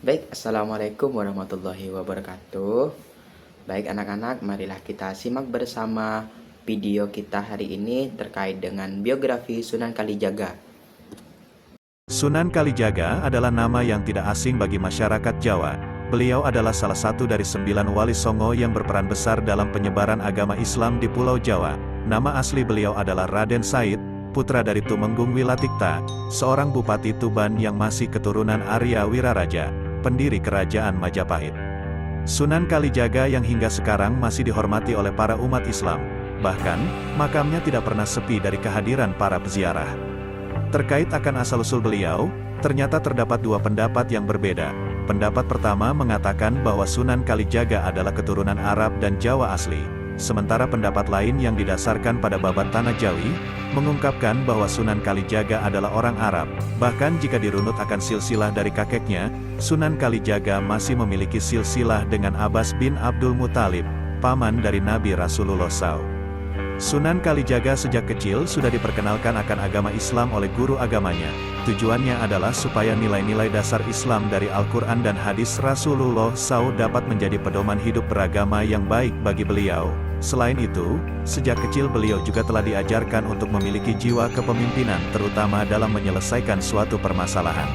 Baik, Assalamualaikum warahmatullahi wabarakatuh. Baik anak-anak, marilah kita simak bersama video kita hari ini terkait dengan biografi Sunan Kalijaga. Sunan Kalijaga adalah nama yang tidak asing bagi masyarakat Jawa. Beliau adalah salah satu dari 9 wali songo yang berperan besar dalam penyebaran agama Islam di Pulau Jawa. Nama asli beliau adalah Raden Said, putra dari Tumenggung Wilatikta, seorang bupati Tuban yang masih keturunan Arya Wiraraja, pendiri kerajaan Majapahit. Sunan Kalijaga yang hingga sekarang masih dihormati oleh para umat Islam. Bahkan, makamnya tidak pernah sepi dari kehadiran para peziarah. Terkait akan asal-usul beliau, ternyata terdapat 2 pendapat yang berbeda. Pendapat pertama mengatakan bahwa Sunan Kalijaga adalah keturunan Arab dan Jawa asli. Sementara pendapat lain yang didasarkan pada babat Tanah Jawi, mengungkapkan bahwa Sunan Kalijaga adalah orang Arab. Bahkan jika dirunut akan silsilah dari kakeknya, Sunan Kalijaga masih memiliki silsilah dengan Abbas bin Abdul Muthalib, paman dari Nabi Rasulullah SAW. Sunan Kalijaga sejak kecil sudah diperkenalkan akan agama Islam oleh guru agamanya. Tujuannya adalah supaya nilai-nilai dasar Islam dari Al-Quran dan hadis Rasulullah SAW dapat menjadi pedoman hidup beragama yang baik bagi beliau. Selain itu, sejak kecil beliau juga telah diajarkan untuk memiliki jiwa kepemimpinan terutama dalam menyelesaikan suatu permasalahan.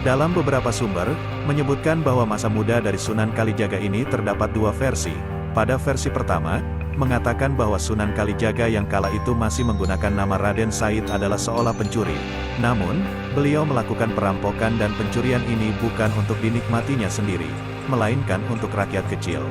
Dalam beberapa sumber, menyebutkan bahwa masa muda dari Sunan Kalijaga ini terdapat 2 versi. Pada versi pertama, mengatakan bahwa Sunan Kalijaga yang kala itu masih menggunakan nama Raden Said adalah seolah pencuri. Namun, beliau melakukan perampokan dan pencurian ini bukan untuk dinikmatinya sendiri, melainkan untuk rakyat kecil.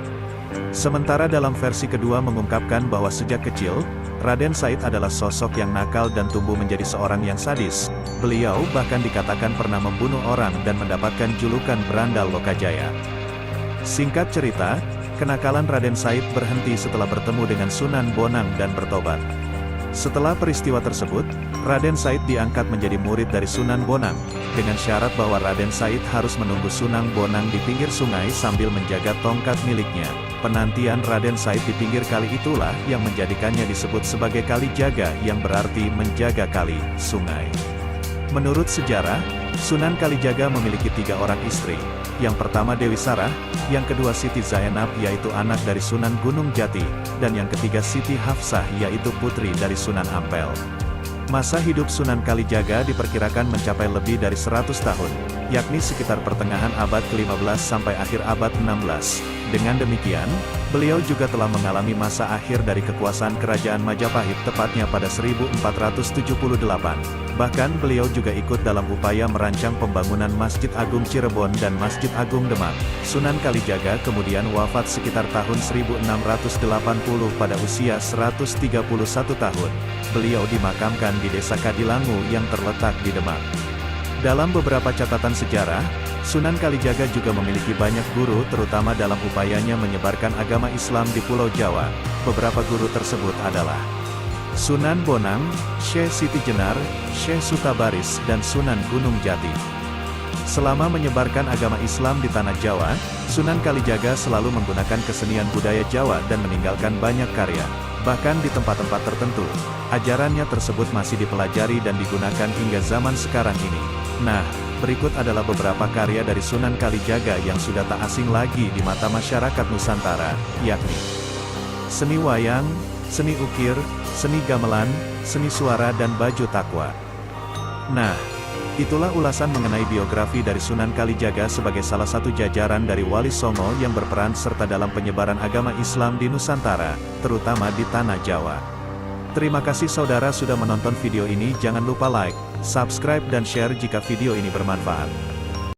Sementara dalam versi kedua mengungkapkan bahwa sejak kecil, Raden Said adalah sosok yang nakal dan tumbuh menjadi seorang yang sadis. Beliau bahkan dikatakan pernah membunuh orang dan mendapatkan julukan Berandal Lokajaya. Singkat cerita, kenakalan Raden Said berhenti setelah bertemu dengan Sunan Bonang dan bertobat. Setelah peristiwa tersebut, Raden Said diangkat menjadi murid dari Sunan Bonang, dengan syarat bahwa Raden Said harus menunggu Sunan Bonang di pinggir sungai sambil menjaga tongkat miliknya. Penantian Raden Said di pinggir kali itulah yang menjadikannya disebut sebagai Kalijaga yang berarti menjaga kali, sungai. Menurut sejarah, Sunan Kalijaga memiliki 3 orang istri. Yang pertama Dewi Sarah, yang kedua Siti Zainab yaitu anak dari Sunan Gunung Jati, dan yang ketiga Siti Hafsah yaitu putri dari Sunan Ampel. Masa hidup Sunan Kalijaga diperkirakan mencapai lebih dari 100 tahun, yakni sekitar pertengahan abad ke-15 sampai akhir abad 16. Dengan demikian, beliau juga telah mengalami masa akhir dari kekuasaan kerajaan Majapahit tepatnya pada 1478. Bahkan beliau juga ikut dalam upaya merancang pembangunan Masjid Agung Cirebon dan Masjid Agung Demak. Sunan Kalijaga kemudian wafat sekitar tahun 1680 pada usia 131 tahun. Beliau dimakamkan di Desa Kadilangu yang terletak di Demak. Dalam beberapa catatan sejarah, Sunan Kalijaga juga memiliki banyak guru terutama dalam upayanya menyebarkan agama Islam di Pulau Jawa. Beberapa guru tersebut adalah Sunan Bonang, Syekh Siti Jenar, Syekh Sutabaris, dan Sunan Gunung Jati. Selama menyebarkan agama Islam di Tanah Jawa, Sunan Kalijaga selalu menggunakan kesenian budaya Jawa dan meninggalkan banyak karya. Bahkan di tempat-tempat tertentu, ajarannya tersebut masih dipelajari dan digunakan hingga zaman sekarang ini. Nah, berikut adalah beberapa karya dari Sunan Kalijaga yang sudah tak asing lagi di mata masyarakat Nusantara, yakni seni wayang, seni ukir, seni gamelan, seni suara dan baju takwa. Nah, itulah ulasan mengenai biografi dari Sunan Kalijaga sebagai salah satu jajaran dari Wali Songo yang berperan serta dalam penyebaran agama Islam di Nusantara, terutama di Tanah Jawa. Terima kasih saudara sudah menonton video ini. Jangan lupa like, subscribe dan share jika video ini bermanfaat.